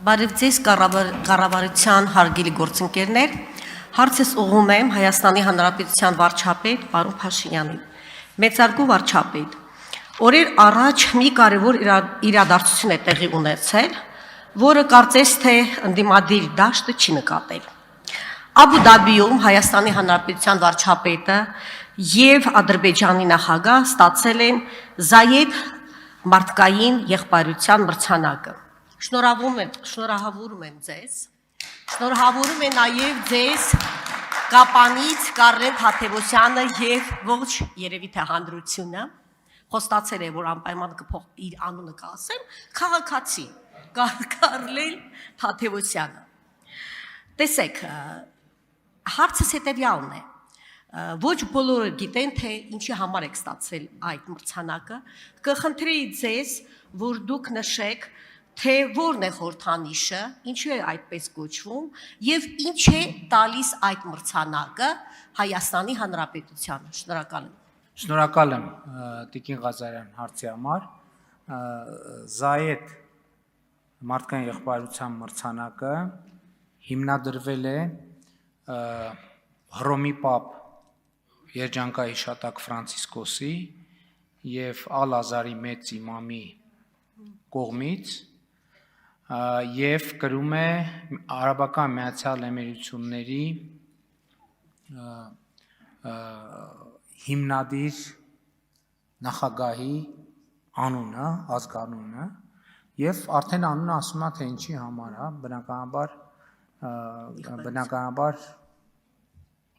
Բարև ձեզ կառավարության հարգելի գործընկերներ, հարցս ուղղում եմ Հայաստանի Հանրապետության վարչապետ պարոն Փաշինյանին։ Մեծարգո վարչապետ, օրեր առաջ մի կարևոր իրադարձություն է տեղի ունեցել, որը կարծես թե ընդդիմադիր դաշտը չի նկատել։ Աբու Դաբիում Հայաստանի Հանրապետության վարչապետը եւ Ադրբեջանի նախագահ ստացել են Զայեդ մարդկային եղբայրության մրցանակը։ Շնորհավորում եմ ձեզ։ Շնորհավորում եմ նաև ձեզ Կապանից Կարեն Թադևոսյանը եւ ողջ երևի թե հանրությունը։ Խոստացել է, որ անպայման կփող իր անունը կասեմ, քաղաքացի Կարեն Թադևոսյանը։ Տեսեք, հարցս հետեւյալն է։ Ոչ բոլորը գիտեն, թե ինչի համար եք ստացել այդ մրցանակը։ Կխնդրեի ձեզ, որ դուք նշեք, թե որն է խորհրդանիշը, ինչու է այդպես կոչվում եւ ինչ է տալիս այդ մրցանակը Հայաստանի Հանրապետությանը։ Շնորհակալ եմ։ Շնորհակալ եմ Տիկին Ղազարյան հարցի համար։ Զայեդ մարդկային եղբայրության մրցանակը հիմնադրվել է Հռոմի Պապ Երջանկայի հիշատակ Ֆրանցիսկոսի եւ Ալ-Ազարի մեծ իմամի կողմից եւ կրում է Արաբական Միացյալ Էմիրությունների հիմնադիր նախագահի անունը, ազգանունը եւ արդեն անունը ասում է թե ինչի համար է, բնականաբար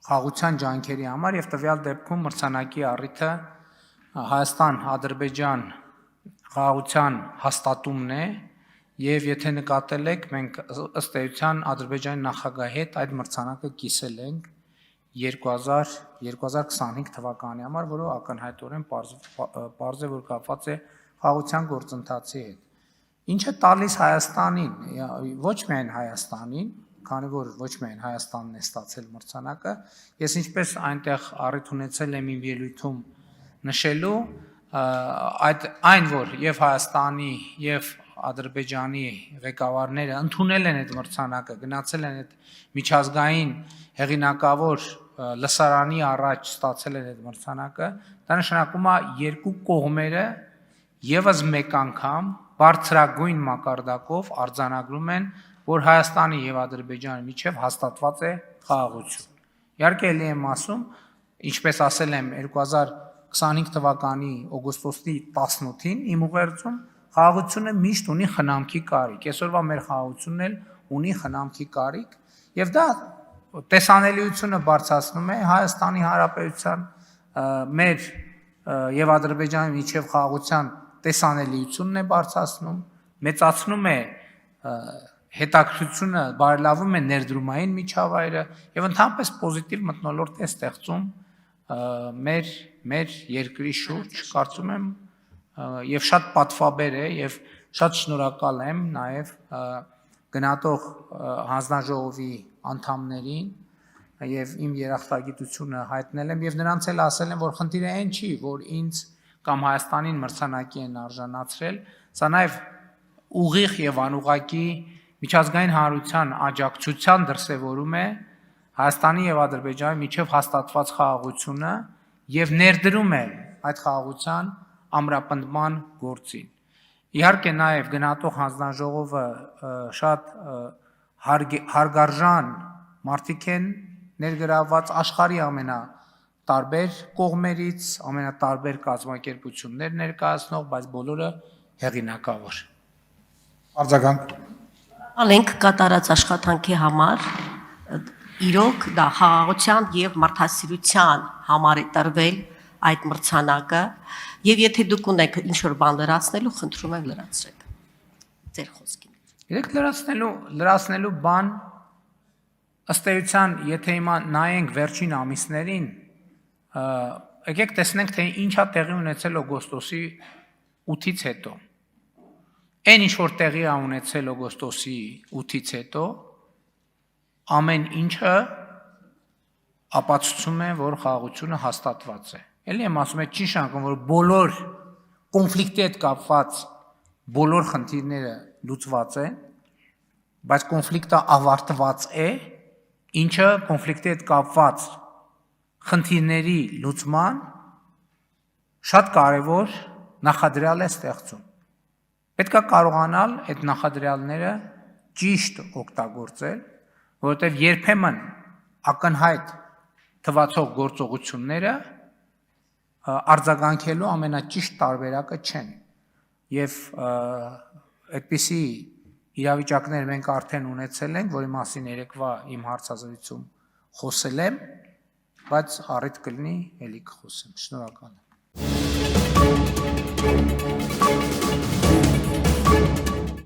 խաղաղության ջանքերի համար եւ տվյալ դեպքում մրցանակի առիթը Հայաստան-Ադրբեջան խաղաղության հաստատումն է եւ եթե նկատել եք մենք ըստ էության Ադրբեջանի նախագահի հետ այդ մրցանակը կիսել ենք 2025 թվականի համար, որը ակնհայտորեն պարզ է որ կապված է խաղաղության գործընթացի հետ։ Ինչը տալիս Հայաստանին, ոչ միայն Հայաստանին, քանի որ ոչ միայն Հայաստանն է ստացել մրցանակը, ես ինչպես այնտեղ առիթ ունեցել եմ իմ ելույթում նշելու, այն որ եւ Հայաստանի եւ Ադրբեջանի ղեկավարները ընդունել են այդ մրցանակը, գնացել են այդ միջազգային հեղինակավոր լսարանի առաջ ստացել են այդ մրցանակը, դա նշանակում է երկու կողմերը եւս մեկ անգամ բարձրագույն մակարդակով արձանագրում են, որ Հայաստանի եւ Ադրբեջանի միջև հաստատված է խաղաղություն։ Իհարկե ելի եմ ասում, ինչպես ասել եմ 2025 թվականի օգոստոսի 18-ին իմ ուղերձում խաղաղությունը միշտ ունի խնամքի կարիք։ Այսօրվա մեր խաղաղությունն էլ ունի խնամքի կարիք եւ դա տեսանելիությունը բարձրացնում է Հայաստանի Հանրապետության մեր եւ Ադրբեջանի միջև խաղաղության տեսանելիությունն է բարձրացնում, մեծացնում է հետաքրքրությունը, բարելավում է ներդրումային միջավայրը եւ ընդհանրապես պոզիտիվ մթնոլորտ է ստեղծում մեր երկրի շուրջ, կարծում եմ եւ շատ պատվաբեր է եւ շատ շնորհակալ եմ նաեւ գնահատող հանձնաժողովի անդամներին եւ իմ երախտագիտությունը հայտնել եմ եւ նրանց էլ ասել եմ որ խնդիրը այն չի որ ինձ կամ Հայաստանին մրցանակի են արժանացրել, սա նաեւ ուղիղ եւ անուղղակի միջազգային հանրության աջակցության դրսևորում է Հայաստանի եւ Ադրբեջանի միջև հաստատված խաղաղությունը եւ ներդրում է այդ խաղաղության ամրապնդման գործին։ Իհարկե նաև գնահատող հանձնաժողովը շատ հարգարժան մարդիկ են ներգրավված աշխարհի ամենատարբեր կողմերից, ամենատարբեր կազմակերպություններ ներկայացնող, բայց բոլորը հեղինակավոր։ Արձագանք։ Ալենք կատարած աշխատանքի համար իրոք դա խաղաղության եւ մարդասիրության համար է տրվել այդ մրցանակը եւ եթե դուք ունեք ինչ որ բան լրացնելու, խնդրում եմ լրացրեք ձեր խոսքին։ Երեք լրացնելու բան ըստ էության, եթե հիմա նայենք վերջին ամիսներին, եկեք տեսնենք թե ինչա տեղի ունեցել օգոստոսի 8-ից հետո։ Այն ինչ որ տեղի է ունեցել օգոստոսի 8-ից հետո, ամեն ինչը ապացուցում է, որ խաղաղությունը հաստատված է։ Էլի եմ ասում, չի շանկում, որ բոլոր կոնֆլիկտի հետ կապված բոլոր խնդիրները լուծված են, բայց կոնֆլիկտը ավարտված է, ինչը կոնֆլիկտի հետ կապված խնդիրների լուծման շատ կարևոր նախադրյալ է ստեղծում։ Պետք է կարողանալ այդ նախադրյալները ճիշտ օգտագործել, որովհետև երբեմն ակնհայտ թվացող գործողությունները արձագանքելու ամենաճիշտ տարբերակը չեն։ Եվ այդպիսի իրավիճակներ մենք արդեն ունեցել ենք, որի մասին երեկվա իմ հարցազրույցում խոսել եմ, բայց առիթ կլինի ելի կխոսեմ։ Շնորհակալ եմ։